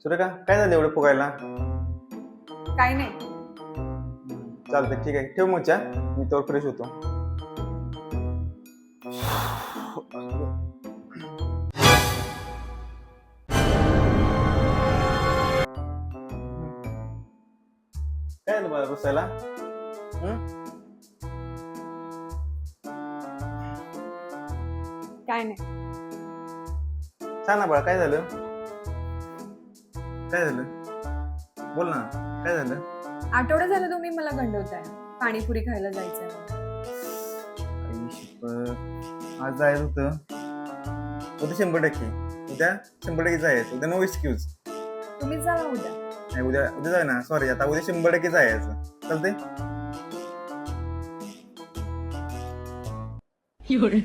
सुरेखा काय झालं एवढं फुगायला? काही नाही. चालतंय ठीक आहे, ठेव मग चहा, मी तर फ्रेश होतो. काय झालं बाळा बसायला? काय नाही. सांग ना बाळा काय झालं? काय झालं? बोल ना, काय झालं? आठवडा झाला तुम्ही मला गंडवताय. पाणीपुरी खायला जायचंय. आई शपथ, आज जायचं होतं. उद्या 100%, उद्या 100% जायचं. उद्या नो एक्सक्यूज. तुम्हीच जावा उद्या. नाही उद्या उद्या जाय ना, सॉरी, आता उद्या 100% जायचं. चालतंय?有人。